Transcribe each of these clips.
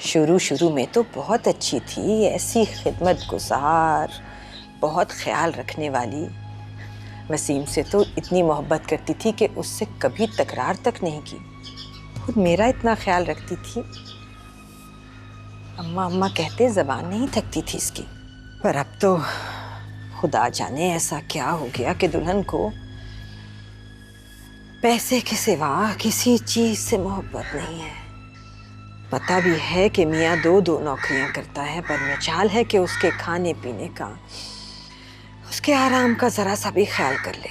शुरू शुरू में तो बहुत अच्छी थी, ऐसी खिदमत गुजार, बहुत ख्याल रखने वाली। वसीम से तो इतनी मोहब्बत करती थी कि उससे कभी तकरार तक नहीं की। खुद मेरा इतना ख्याल रखती थी। अम्मा अम्मा कहते ज़बान नहीं थकती थी इसकी। पर अब तो खुदा जाने ऐसा क्या हो गया कि दुल्हन को पैसे के सिवा किसी चीज से मोहब्बत नहीं है। पता भी है कि मियाँ दो नौकरियां करता है, पर मचाल है कि उसके खाने पीने का, उसके आराम का जरा सा भी ख्याल कर ले।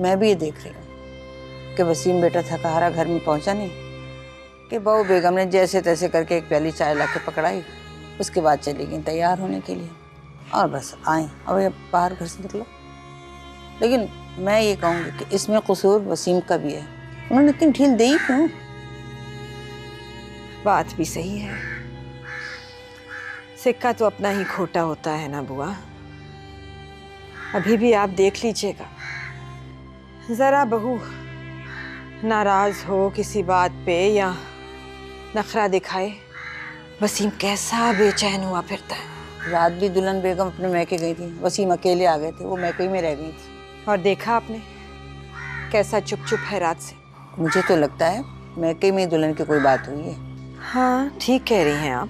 मैं भी ये देख रही हूँ कि वसीम बेटा थका हारा घर में पहुंचा नहीं कि बहू बेगम ने जैसे तैसे करके एक प्याली चाय ला के पकड़ाई, उसके बाद चली गई तैयार होने के लिए और बस आए और ये बाहर घर से निकलो। लेकिन मैं ये कहूँगी कि इसमें कसूर वसीम का भी है, उन्होंने इतनी ढील दी क्यों? बात भी सही है, सिक्का तो अपना ही खोटा होता है ना बुआ। अभी भी आप देख लीजिएगा, जरा बहू नाराज हो किसी बात पे या नखरा दिखाए, वसीम कैसा बेचैन हुआ फिरता है। रात भी दुल्हन बेगम अपने मैके गई थी, वसीम अकेले आ गए थे, वो मैके में रह गई थी। और देखा आपने कैसा चुप चुप है रात से। मुझे तो लगता है मैके में दुल्हन की कोई बात हुई है। हाँ ठीक कह रही हैं आप,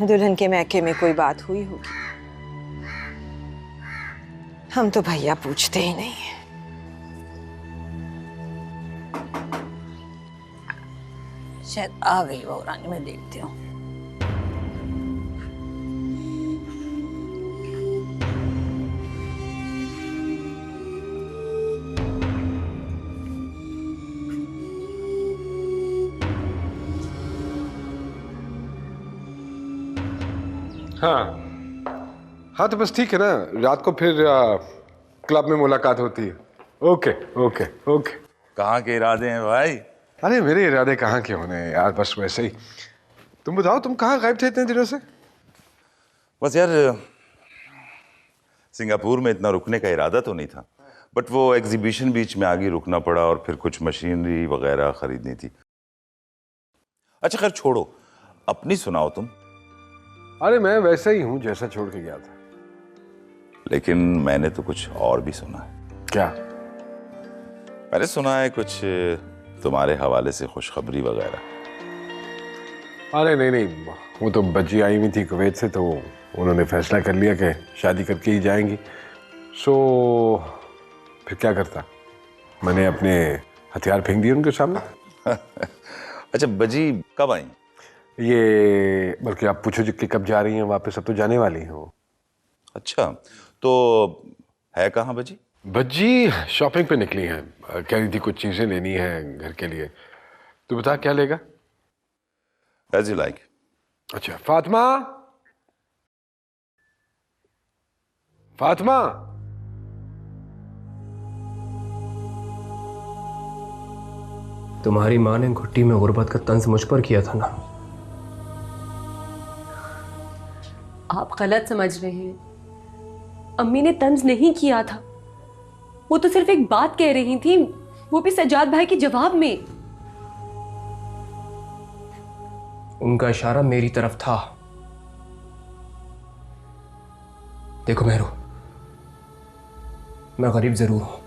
दुल्हन के मैके में कोई बात हुई होगी। हम तो भैया पूछते ही नहीं है। शायद आ गई वो रानी, मैं देखती हूँ। हाँ तो बस ठीक है ना, रात को फिर क्लब में मुलाकात होती है। Okay okay okay. कहाँ के इरादे हैं भाई? अरे मेरे इरादे कहाँ के होने हैं यार, बस वैसे ही। तुम बताओ, तुम कहाँ गायब थे इतने दिनों से? बस यार सिंगापुर में इतना रुकने का इरादा तो नहीं था, बट वो एग्जीबिशन बीच में आगे रुकना पड़ा और फिर कुछ मशीनरी वगैरह खरीदनी थी। अच्छा खैर छोड़ो, अपनी सुनाओ तुम। अरे मैं वैसे ही हूँ जैसा छोड़ के गया था। लेकिन मैंने तो कुछ और भी सुना है। क्या? मैंने सुना है कुछ तुम्हारे हवाले से खुशखबरी वगैरह। अरे नहीं नहीं, वो तो बच्ची आई हुई थी कुवैत से, तो उन्होंने फैसला कर लिया कि शादी करके ही जाएंगी। सो फिर क्या करता, मैंने अपने हथियार फेंक दिए उनके सामने। अच्छा बजी कब आई? ये बल्कि आप पूछो कि कब जा रही हैं वापस, अब तो जाने वाली हैं वो। अच्छा तो है कहाँ बजी? बज्जी शॉपिंग पे निकली हैं, कह रही थी कुछ चीजें लेनी है घर के लिए। तू बता क्या लेगा? As you like. अच्छा फातिमा, फातिमा। तुम्हारी माँ ने घुट्टी में गुर्बत का तंज मुझ पर किया था ना। आप गलत समझ रहे हैं, अम्मी ने तंज नहीं किया था, वो तो सिर्फ एक बात कह रही थी, वो भी सज्जाद भाई के जवाब में। उनका इशारा मेरी तरफ था। देखो मेहरू, मैं गरीब जरूर हूं,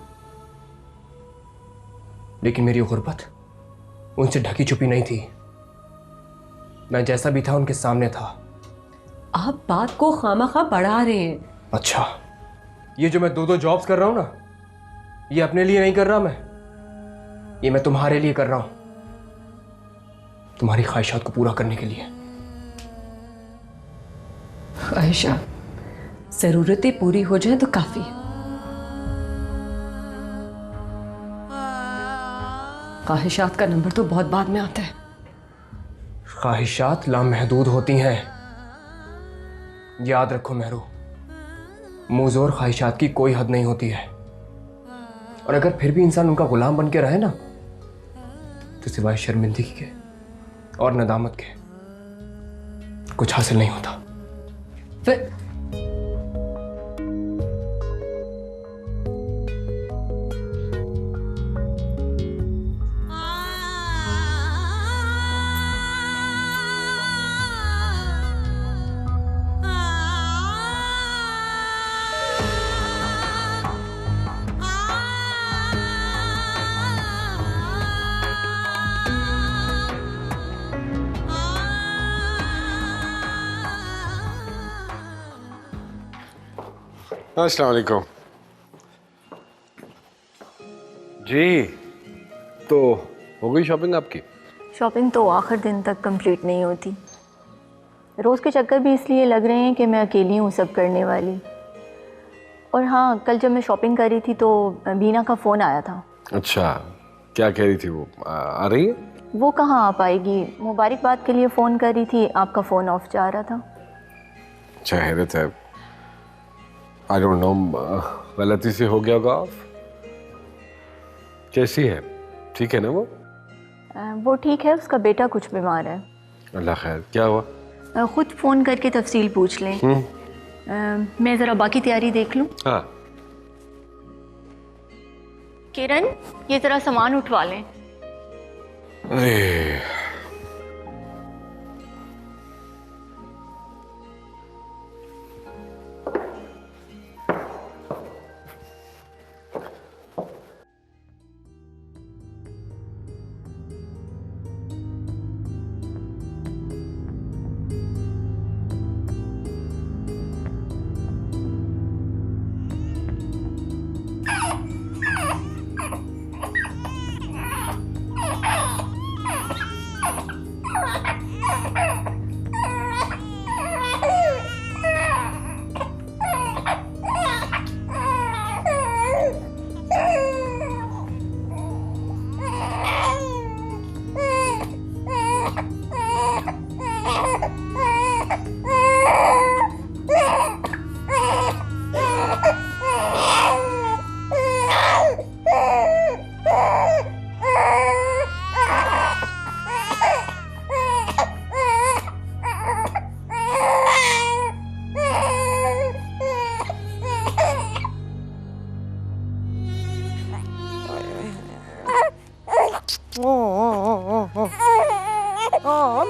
लेकिन मेरी गुर्बत उनसे ढकी छुपी नहीं थी। मैं जैसा भी था उनके सामने था। आप बात को खामखा बढ़ा रहे हैं। अच्छा, ये जो मैं दो जॉब्स कर रहा हूं ना, ये अपने लिए नहीं कर रहा मैं, ये मैं तुम्हारे लिए कर रहा हूं, तुम्हारी ख्वाहिशात को पूरा करने के लिए। ख्वाहिशात, जरूरतें पूरी हो जाए तो काफी है। ख्वाहिशात का नंबर तो बहुत बाद में आता है। ख्वाहिशात लामहदूद होती हैं, याद रखो मेहरू। मुंहजोर ख्वाहिशात की कोई हद नहीं होती है, और अगर फिर भी इंसान उनका गुलाम बन के रहे ना, तो सिवाय शर्मिंदगी के और नदामत के कुछ हासिल नहीं होता। फिर अस्सलाम वालेकुम। जी, तो हो गई शॉपिंग आपकी? शॉपिंग तो आखिर दिन तक कंप्लीट नहीं होती। रोज़ के चक्कर भी इसलिए लग रहे हैं कि मैं अकेली हूँ सब करने वाली। और हाँ, कल जब मैं शॉपिंग कर रही थी तो बीना का फ़ोन आया था। अच्छा, क्या कह रही थी वो? आ रही है? वो कहाँ आ पाएगी, मुबारकबाद के लिए फ़ोन कर रही थी, आपका फ़ोन ऑफ जा रहा था। अच्छा, हैरत है। आई डोंट नो, गलती से हो गया होगा ऑफ। कैसी है? ठीक है ना वो? वो ठीक है, उसका बेटा कुछ बीमार है। अल्लाह खैर, क्या हुआ? ख़ुद फ़ोन करके तफसील पूछ लें। मैं ज़रा बाकी तैयारी देख लूँ। हाँ। किरण, ये ज़रा सामान उठवा लें। अरे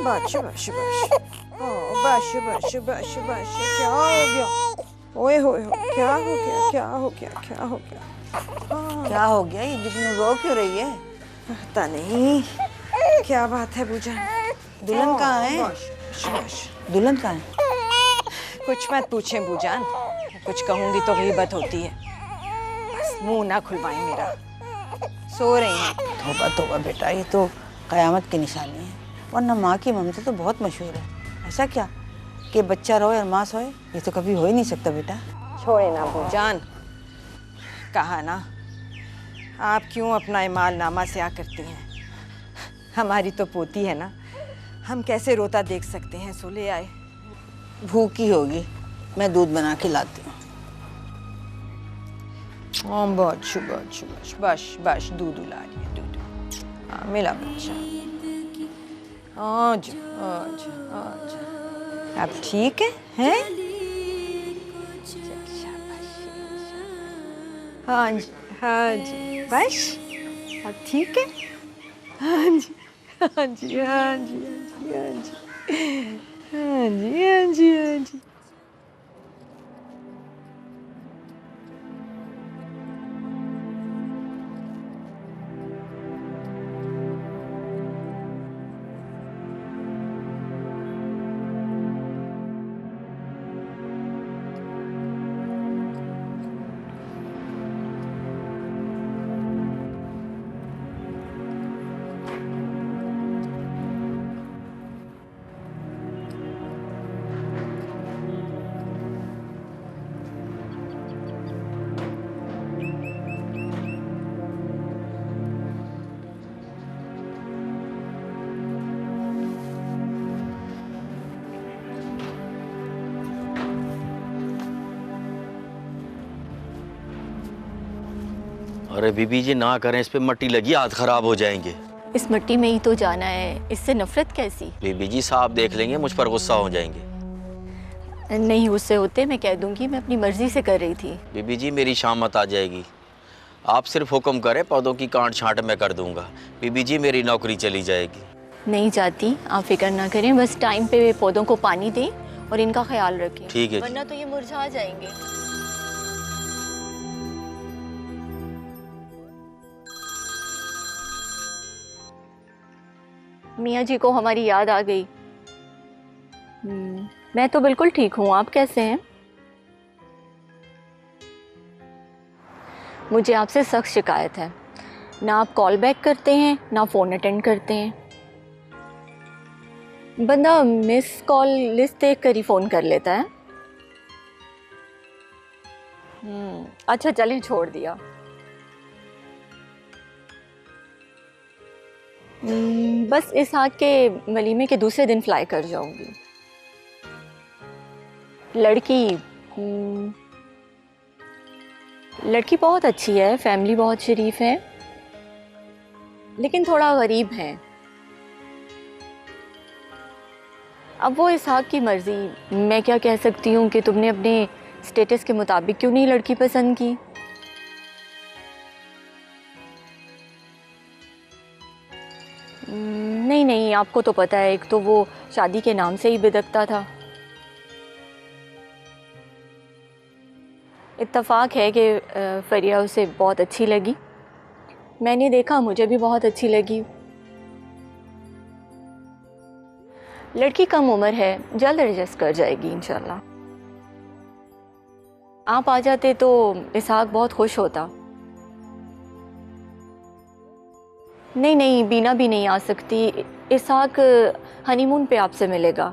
बश बश बश, बश बश बश बश, क्या हो गया? ओए होए हो, क्या हो गया? क्या हो गया? क्या हो गया? क्या हो गया? ये जुगनू रो क्यों रही है? पता नहीं क्या बात है पूजा। दुल्हन कहाँ है? बश बश। दुल्हन कहाँ है? कुछ मत पूछे बूजान, कुछ कहूंगी तो गीबत होती है। बस मुंह ना खुलवाएं मेरा, सो रही हैं। तौबा तौबा बेटा, ये तो कयामत की निशानी है। वरना माँ की ममता तो बहुत मशहूर है। ऐसा क्या कि बच्चा रोए और माँ सोए? ये तो कभी हो ही नहीं सकता बेटा। छोड़े ना बूजान, कहा ना, आप क्यों अपना इमाल नामा से आ करती हैं? हमारी तो पोती है ना, हम कैसे रोता देख सकते हैं? सो ले आए। भूखी होगी, मैं दूध बना के लाती हूँ। बश बश बश बश बश, दूध उला रही है, दूध। हाँ, मिला बच्चा। आज आज आज अब ठीक है, हैं? हाँ जी, हाँ जी, बस अब ठीक है। हाँ जी, हाँ जी, हाँ जी, हाँ जी, हाँ जी, हाँ जी, हाँ जी। अरे बीबी जी ना करें, इस पे मट्टी लगी, हाथ खराब हो जाएंगे। इस मिट्टी में ही तो जाना है, इससे नफरत कैसी? बीबी जी साहब देख लेंगे, मुझ पर गुस्सा हो जाएंगे। नहीं गुस्से होते, मैं कह दूंगी मैं अपनी मर्जी से कर रही थी। बीबी जी मेरी शामत आ जाएगी, आप सिर्फ हुक्म करें, पौधों की काट छांट मैं कर दूंगा। बीबी जी मेरी नौकरी चली जाएगी। नहीं जाती, आप फिक्र ना करें, बस टाइम पे पौधों को पानी दें और इनका ख्याल रखें। ठीक है जी। वरना तो ये मुरझा जाएंगे। मियाँ जी को हमारी याद आ गई। मैं तो बिल्कुल ठीक हूँ, आप कैसे हैं? मुझे आपसे सख्त शिकायत है। ना आप कॉल बैक करते हैं, ना फ़ोन अटेंड करते हैं। बंदा मिस कॉल लिस्ट देख कर ही फ़ोन कर लेता है। अच्छा चलें, छोड़ दिया। बस इसहाक के वलीमे के दूसरे दिन फ्लाई कर जाऊंगी। लड़की बहुत अच्छी है, फैमिली बहुत शरीफ है, लेकिन थोड़ा गरीब है। अब वो इसहाक की मर्जी, मैं क्या कह सकती हूँ कि तुमने अपने स्टेटस के मुताबिक क्यों नहीं लड़की पसंद की। नहीं, आपको तो पता है, एक तो वो शादी के नाम से ही बिदकता था। इत्तफाक है कि फरिया उसे बहुत अच्छी लगी। मैंने देखा, मुझे भी बहुत अच्छी लगी। लड़की कम उम्र है, जल्द एडजस्ट कर जाएगी इंशाल्लाह। आप आ जाते तो इसहाक बहुत खुश होता। नहीं, बीना भी नहीं आ सकती। इसहाक हनीमून पे आपसे मिलेगा।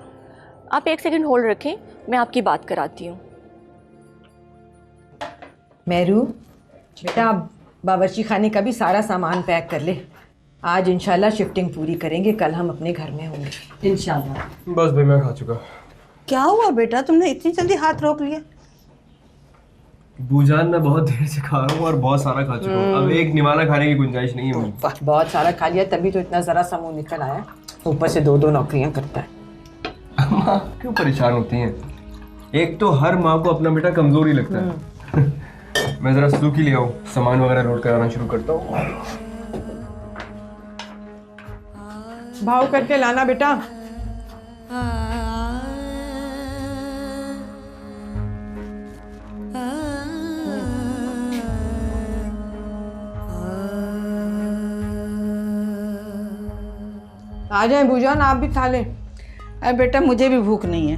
आप 1 सेकंड होल्ड रखें, मैं आपकी बात कराती हूँ। मेहरू बेटा, बावर्ची खाने का भी सारा सामान पैक कर ले। आज इंशाल्लाह शिफ्टिंग पूरी करेंगे, कल हम अपने घर में होंगे इंशाल्लाह। बस भाई मैं खा चुका। क्या हुआ बेटा, तुमने इतनी जल्दी हाथ रोक लिया? बूजान, मैं बहुत देर से खा रहा हूँ और बहुत सारा खा चुका हूँ। अब एक निवाला खाने की गुंजाइश नहीं है मुझे। बहुत सारा खा लिया, तभी तो इतना जरा सा मुंह निकल आया। ऊपर से 2 नौकरियां करता है। अम्मा क्यों परेशान होती हैं? एक तो हर माँ को अपना बेटा कमजोर ही लगता है। मैं जरा सुजुकी ले आऊँ, सामान वगैरह लोड कराना शुरू करता हूँ। भाव करके लाना बेटा। आ जाए बुजान, आप भी खा लें। अरे बेटा, मुझे भी भूख नहीं है।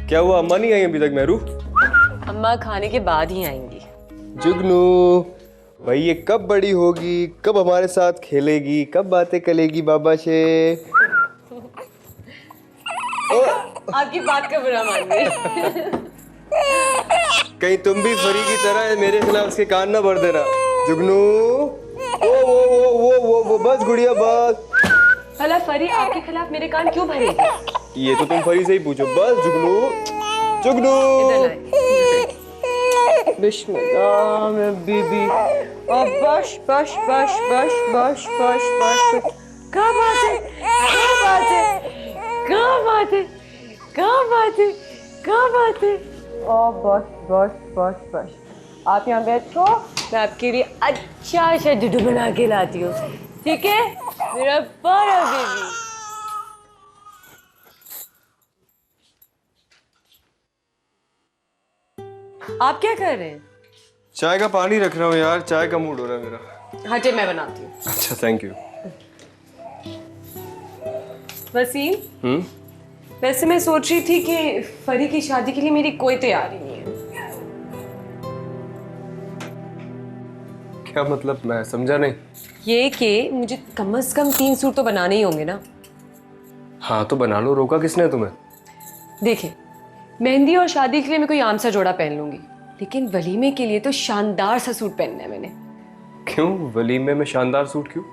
क्या हुआ, अम्मा नहीं आई अभी तक मेहरू? अम्मा खाने के बाद ही आएंगी। जुगनू भाई, ये कब बड़ी होगी, कब हमारे साथ खेलेगी, कब बातें करेगी बाबा से? आपकी बात का बुरा मान रही। कहीं तुम भी फरी की तरह मेरे खिलाफ उसके कान ना भर देना। जुगनू वो बस गुड़िया बस। भला फरी आपके खिलाफ मेरे कान क्यों भरेगी? ये तो तुम फरी से ही पूछो। बस जुगनू बिस्मिल्लाह मैं बीबी। और बश बश बश बश बश बश बश। क्या बात है, क्या बात है, क्या बात है, क्या बात है, क्या बात है। और बश बश बश बश। आप यहाँ बैठो, मैं आपके लिए अच्छा सा दूध बना के लाती हूँ, ठीक है मेरा प्यारा बेबी। आप क्या कर रहे हैं? चाय का पानी रख रहा हूँ यार, चाय का मूड हो रहा है मेरा। हाँ जी, मैं बनाती हूँ। अच्छा थैंक यू। वसीम, वैसे मैं सोच रही थी कि फरी की शादी के लिए मेरी कोई तैयारी नहीं है। क्या मतलब, मैं समझा नहीं। ये कि मुझे कम से कम 3 सूट तो बनाने ही होंगे ना। हाँ तो बना लो, रोका किसने तुम्हें? देखिए, मेहंदी और शादी के लिए मैं कोई आम सा जोड़ा पहन लूंगी, लेकिन वलीमे के लिए तो शानदार सा सूट पहनना है मैंने। क्यों वलीमे में शानदार सूट क्यों?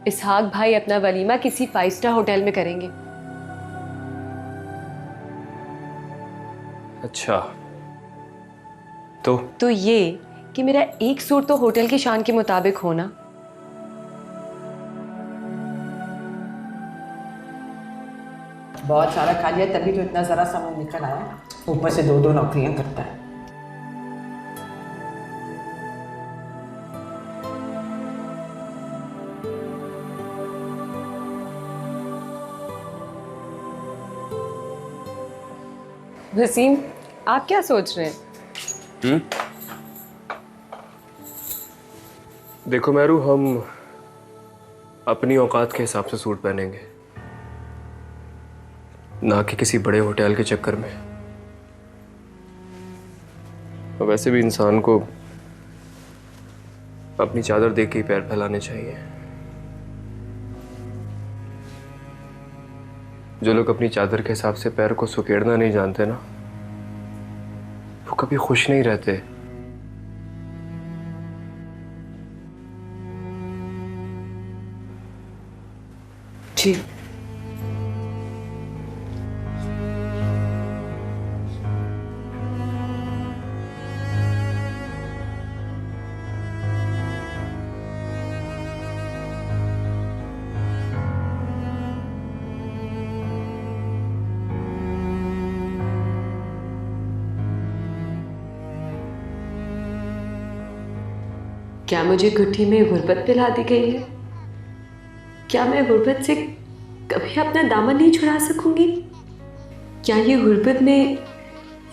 इसहाक भाई अपना वलीमा किसी 5 स्टार होटल में करेंगे। अच्छा तो ये कि मेरा एक सूट तो होटल की शान के मुताबिक होना। बहुत सारा खा लिया, तभी तो इतना जरा सा मुंह निकल आया। ऊपर से 2 नौकरियां करता है। वसीम, आप क्या सोच रहे हैं? देखो मेहरू, हम अपनी औकात के हिसाब से सूट पहनेंगे, ना कि किसी बड़े होटल के चक्कर में। और वैसे भी इंसान को अपनी चादर देख के ही पैर फैलाने चाहिए। जो लोग अपनी चादर के हिसाब से पैर को सुकेड़ना नहीं जानते ना, वो कभी खुश नहीं रहते। जी क्या मुझे घुट्टी में गुर्बत पिला दी गई है? क्या मैं गुर्बत से कभी अपना दामन नहीं छुड़ा सकूंगी? क्या ये गुर्बत में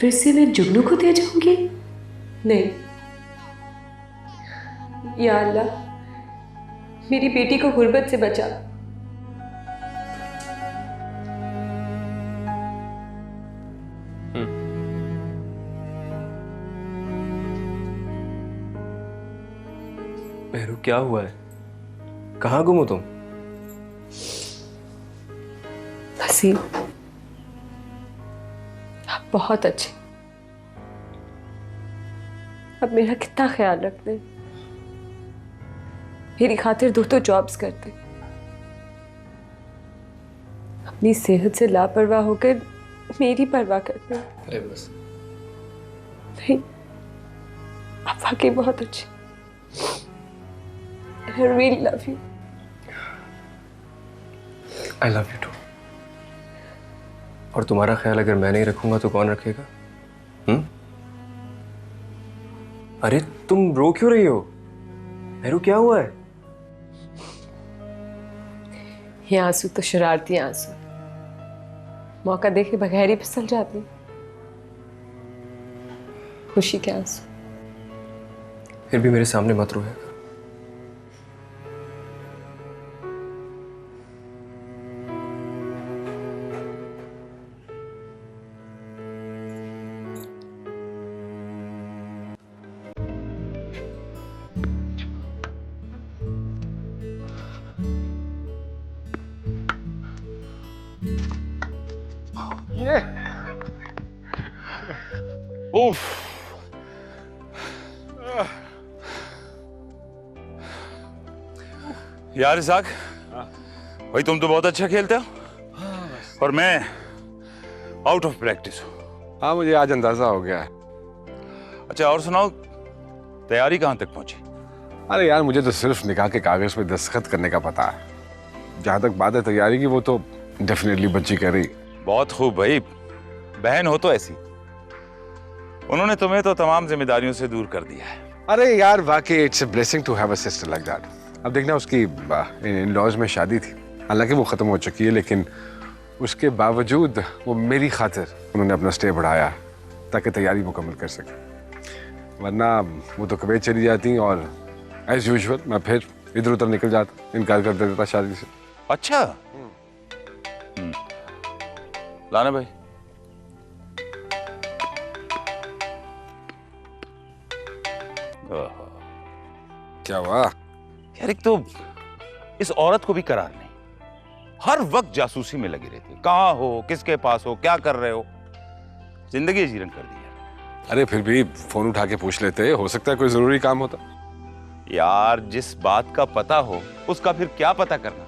फिर से मैं जुगनू को दे जाऊंगी? नहीं। या अल्लाह, मेरी बेटी को गुर्बत से बचा। मेहरू, क्या हुआ है? कहाँ गुम हो तुम? वसीम, आप बहुत अच्छे। अब मेरा कितना ख्याल रखते, मेरी खातिर दो जॉब्स करते, अपनी सेहत से लापरवाह होकर मेरी परवाह करते। अरे बस। नहीं, आप वाकई बहुत अच्छे। I really love you. I love you too. और तुम्हारा ख्याल अगर मैं नहीं रखूंगा तो कौन रखेगा? अरे तुम रो क्यों रही हो? मेरू, क्या हुआ है? ये आंसू तो शरारती आंसू, मौका देखे बगैर ही फिसल जाती। खुशी के आंसू। फिर भी मेरे सामने मत रोएगा। उफ। यार इसाक, भाई तुम तो बहुत अच्छा खेलते हो और मैं आउट ऑफ प्रैक्टिस हूँ। हाँ, मुझे आज अंदाजा हो गया है। अच्छा और सुनाओ, तैयारी कहाँ तक पहुंची? अरे यार, मुझे तो सिर्फ निकाह के कागज पे दस्तखत करने का पता है। जहाँ तक बात है तैयारी की, वो तो डेफिनेटली बच्ची कर रही। बहुत खूब भाई, बहन हो तो ऐसी। उन्होंने तुम्हें तो तमाम जिम्मेदारियों से दूर कर दिया है। अरे यार, वाकई it's a blessing to have a sister like that. अब देखना, उसकी इन लॉज में शादी थी, हालांकि वो खत्म हो चुकी है, लेकिन उसके बावजूद वो मेरी खातिर उन्होंने अपना स्टे बढ़ाया ताकि तैयारी मुकम्मल कर सके। वरना वो तो कुवैत चली जाती और एज यूजुअल मैं फिर इधर उधर निकल जाता, इनकार कर देता शादी से। अच्छा। लाना भाई। क्या हुआ? यार एक तो इस औरत को भी करार नहीं, हर वक्त जासूसी में लगी रहती है। कहाँ हो, किसके पास हो, क्या कर रहे हो, जिंदगी जीवन कर दी है। अरे फिर भी फोन उठा के पूछ लेते, हो सकता है कोई जरूरी काम होता। यार जिस बात का पता हो उसका फिर क्या पता करना।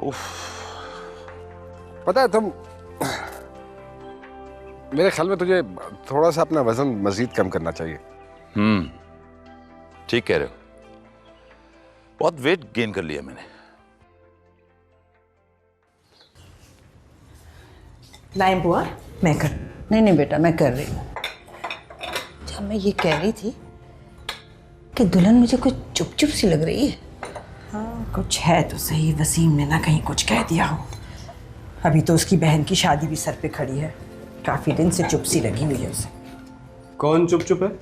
उफ। पता है तुम, मेरे ख्याल में तुझे थोड़ा सा अपना वजन मजीद कम करना चाहिए। ठीक कह रहे हो, बहुत वेट गेन कर लिया मैंने। लाइन बुआ, मैं कर। नहीं बेटा, मैं कर रही हूँ। जब मैं ये कह रही थी कि दुल्हन मुझे कुछ चुप चुप सी लग रही है। हाँ, कुछ है तो सही, वसीम ने ना कहीं कुछ कह दिया हो। अभी तो उसकी बहन की शादी भी सर पे खड़ी है, काफी दिन से चुप सी लगी हुई है उसे। कौन चुप चुप है?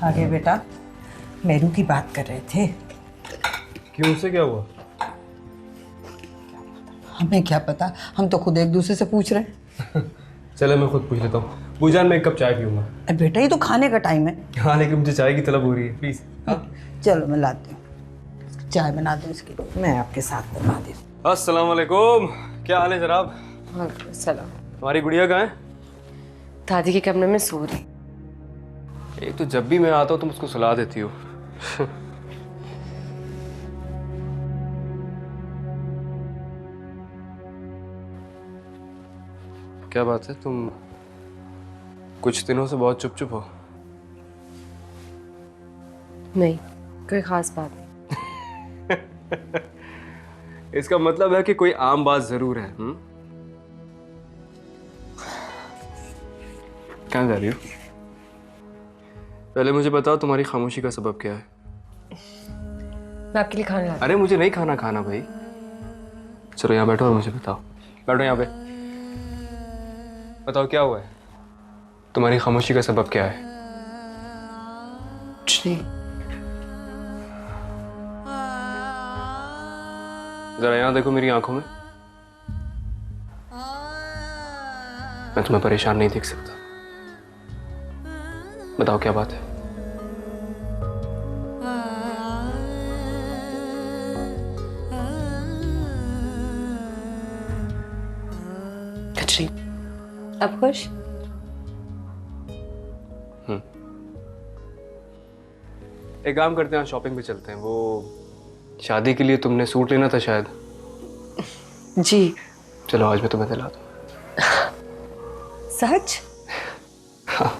आगे बेटा, मेरू की बात कर रहे थे। क्यों, उससे क्या हुआ? हमें क्या पता, हम तो खुद एक दूसरे से पूछ रहे हैं। चलो मैं खुद पूछ लेता हूँ। बुजान, मैं एक कप चाय पीऊंगा। अरे बेटा, ये तो खाने का टाइम है। हाँ, लेकिन मुझे चाय की तलब हो रही है, प्लीज। हाँ, चलो मैं लाती हूँ, चाय बना दूँ इसकी। मैं आपके साथ बनवा दी। अस्सलाम वालेकुम। क्या हाल है जनाब? सलाम। हमारी गुड़िया कहाँ है? दादी के कमरे में सो रही। एक तो जब भी मैं आता हूँ तुम उसको सुला देती हो। क्या बात है, तुम कुछ दिनों से बहुत चुप चुप हो? नहीं, कोई खास बात नहीं। इसका मतलब है कि कोई आम बात जरूर है। कहाँ जा रही हो? पहले मुझे बताओ, तुम्हारी खामोशी का सबब क्या है? मैं आपके लिए खाना लाती अरे मुझे नहीं खाना भाई। चलो यहाँ बैठो और मुझे बताओ। बैठो यहाँ पे। बताओ क्या हुआ है? तुम्हारी खामोशी का सबब क्या है? कुछ नहीं। जरा यहाँ देखो मेरी आंखों में। मैं तुम्हें परेशान नहीं देख सकता। बताओ क्या बात है? कुछ नहीं। अब खुश? एक काम करते हैं, शॉपिंग पे चलते हैं। वो शादी के लिए तुमने सूट लेना था शायद। जी। चलो आज मैं तुम्हें दिला दूं। सच? हाँ।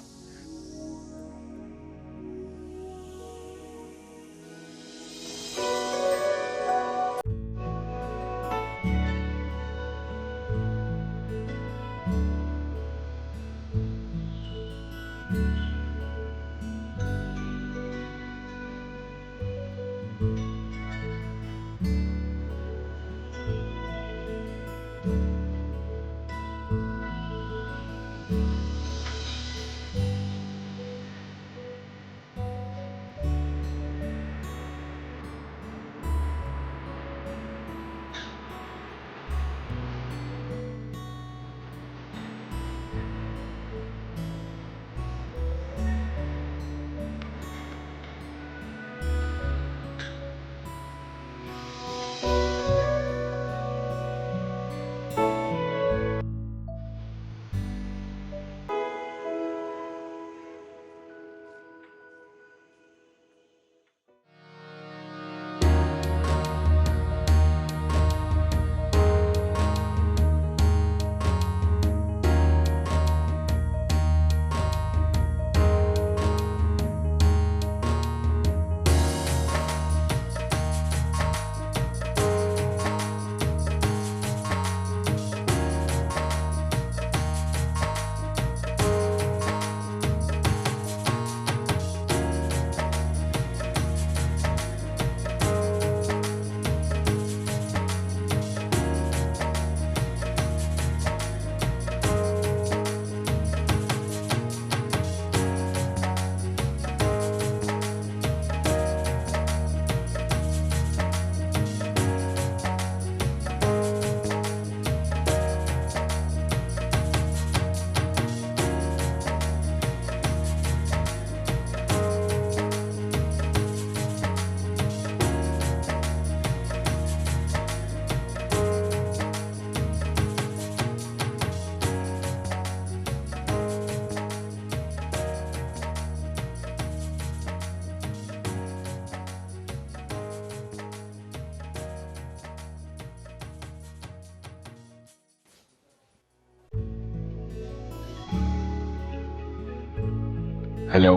हेलो।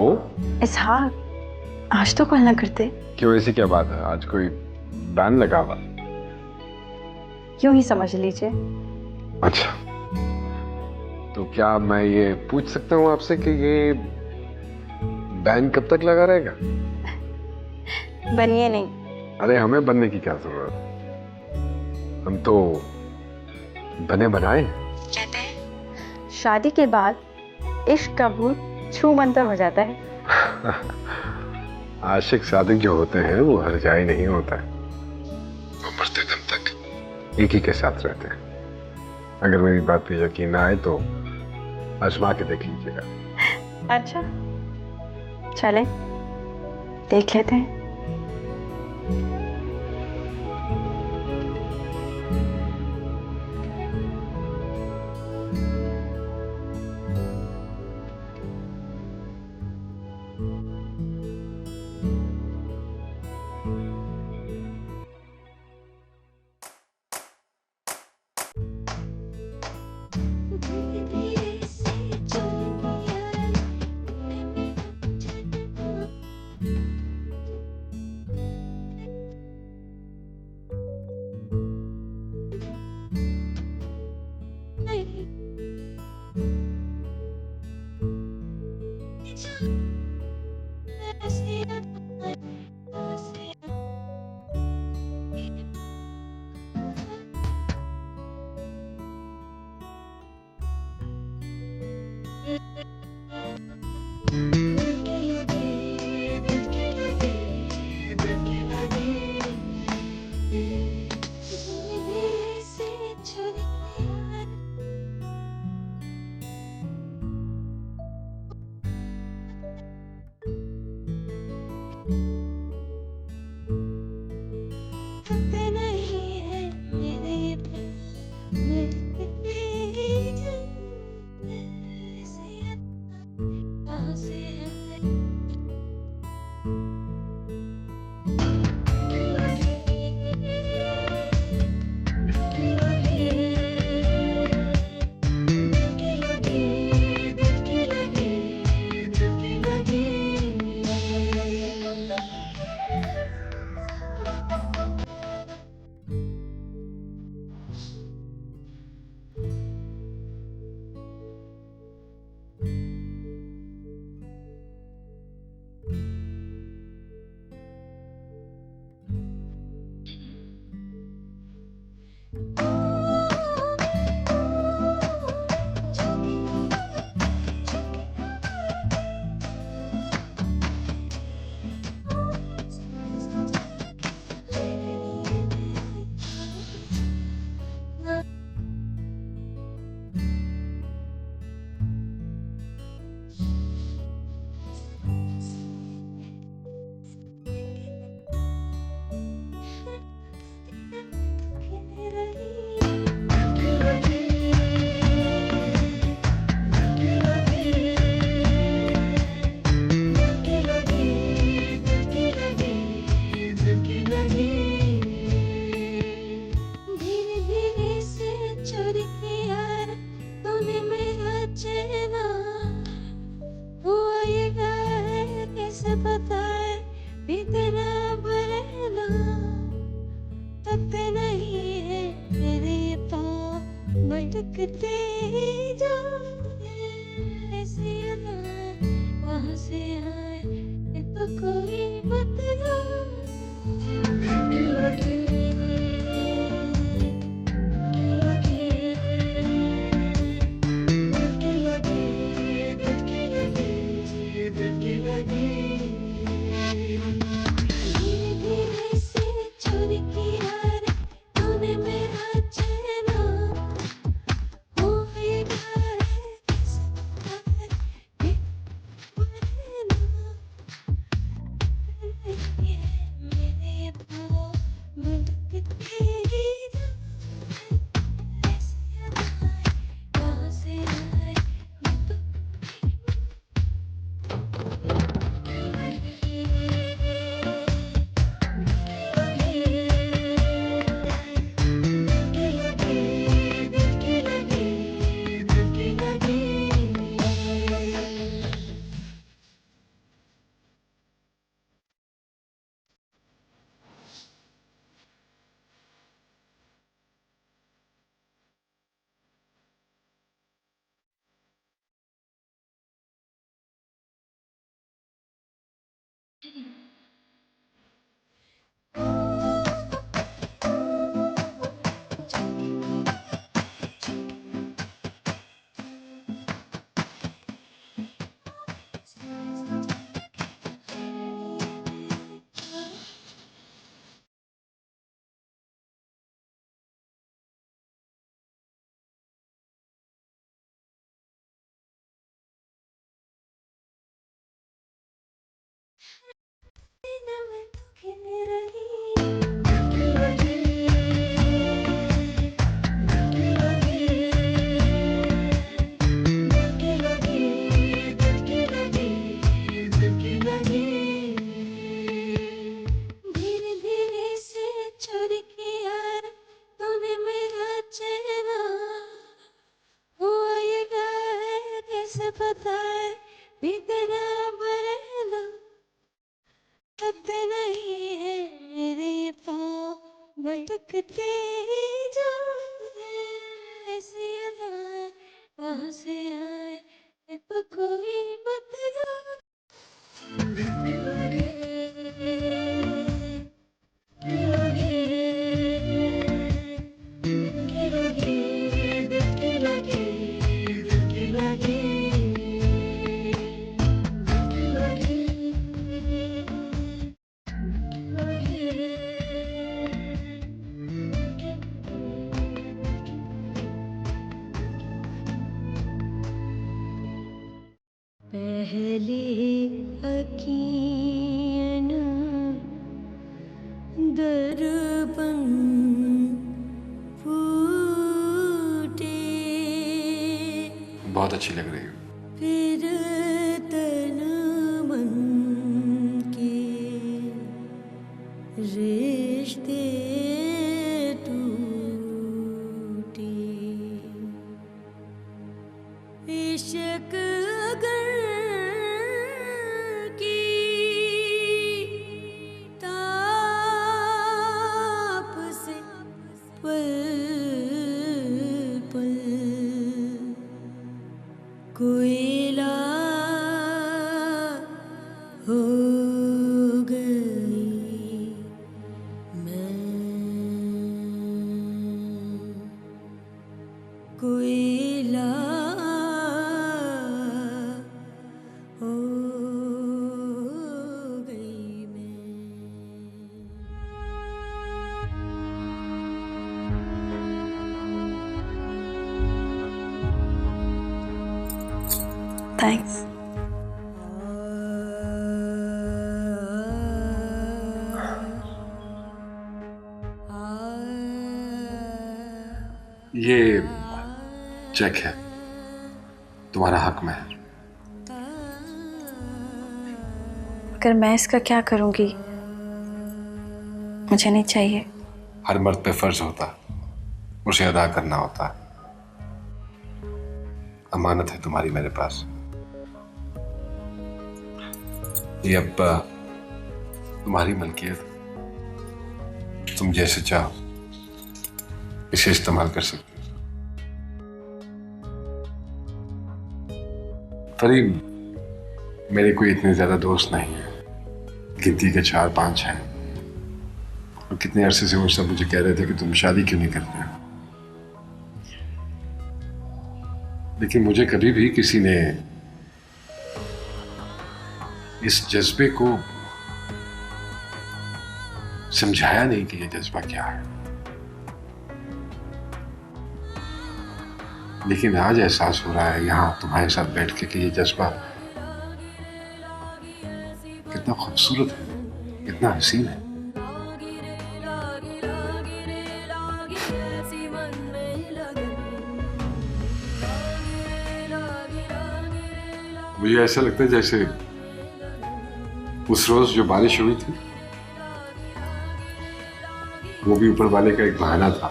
इसहाक, आज तो कॉल ना करते। क्यों, ऐसी क्या बात है? आज कोई बैन लगा हुआ? यूं ही समझ लीजिए। अच्छा, तो क्या मैं ये पूछ सकता हूँ आपसे कि ये बैन कब तक लगा रहेगा? बनिए नहीं। अरे हमें बनने की क्या जरूरत, हम तो बने बनाए। कहते हैं शादी के बाद इश्क का भूत छू मंतर हो जाता है। आशिक सादिक जो होते हैं वो हर जाए नहीं होता है, वो मरते दम तक एक ही के साथ रहते हैं। अगर मेरी बात पे यकीन ना आए तो आजमा के देख लीजिएगा। अच्छा चले देख लेते हैं। धीरे धीरे से चोरी किया तूने मेरा चेहरा हुआ ये गाय कैसे बताए बीतना बरना पता नहीं है मेरे पाँव भटकते जाए ऐसी अदाएं कहाँ से आए ये तो कोई बता पहले अकीन दर्पण फूटे बहुत अच्छी लग रही हो। फिर तन मन के रिश्ते टूटे इश्क अगर की ताप से पल पल कोयला हो गई मैं कोयला हो गई मैं थैंक्स। ये चेक है, तुम्हारा हक में है। मगर मैं इसका क्या करूंगी? मुझे नहीं चाहिए। हर मर्द पे फर्ज होता है, उसे अदा करना होता है। अमानत है तुम्हारी मेरे पास। ये अब तुम्हारी मलकियत, तुम जैसे चाहो इसे इस्तेमाल कर सकते हो। फरीब, मेरे कोई इतने ज्यादा दोस्त नहीं है, गिनती के 4-5 हैं। और कितने अरसे से वो सब मुझे कह रहे थे कि तुम शादी क्यों नहीं करते हो। लेकिन मुझे कभी भी किसी ने इस जज्बे को समझाया नहीं कि ये जज्बा क्या है। लेकिन आज एहसास हो रहा है यहां तुम्हारे साथ बैठ के कि ये जज्बा कितना खूबसूरत है, कितना हसीन है। मुझे ऐसा लगता है जैसे उस रोज जो बारिश हुई थी वो भी ऊपर वाले का एक बहाना था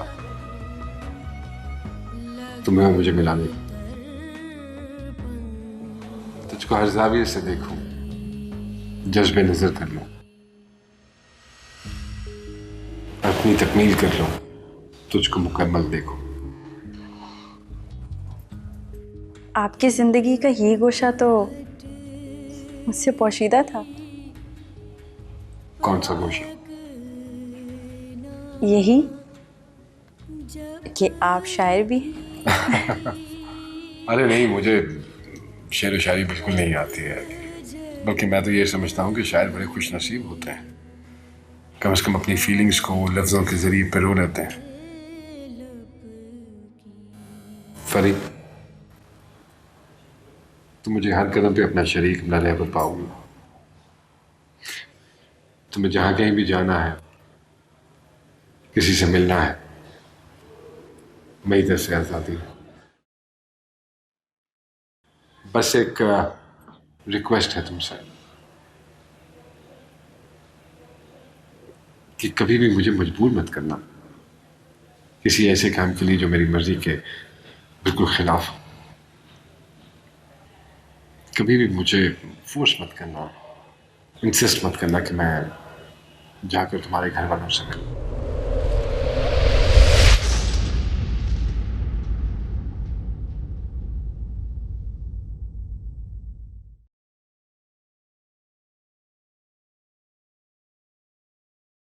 तुम्हें और मुझे मिलाने का। तुझको हर जाविये से देखूं, जज्बे नजर कर लूं, अपनी तकमील कर लूं, तुझको मुकम्मल देखूं। आपकी जिंदगी का ये गोशा तो मुझसे पोशीदा था। कौन सा गोशा? यही कि आप शायर भी हैं। अरे नहीं, मुझे शेर व शायरी बिल्कुल नहीं आती है। बल्कि मैं तो ये समझता हूँ कि शायर बड़े खुश नसीब होते हैं, कम से कम अपनी फीलिंग्स को लफ्जों के जरिए पिरो लेते हैं। फरीद, तुम मुझे हर कदम पे अपना शरीक, अपना रहबर पाओगे। तुम्हें जहां कहीं भी जाना है, किसी से मिलना है, मेरी तरफ से आज़ादी है। बस एक रिक्वेस्ट है तुमसे कि कभी भी मुझे मजबूर मत करना किसी ऐसे काम के लिए जो मेरी मर्जी के बिल्कुल खिलाफ हो। कभी भी मुझे फोर्स मत करना, इंसिस्ट मत करना कि मैं जाकर तुम्हारे घर वालों से मिलूं।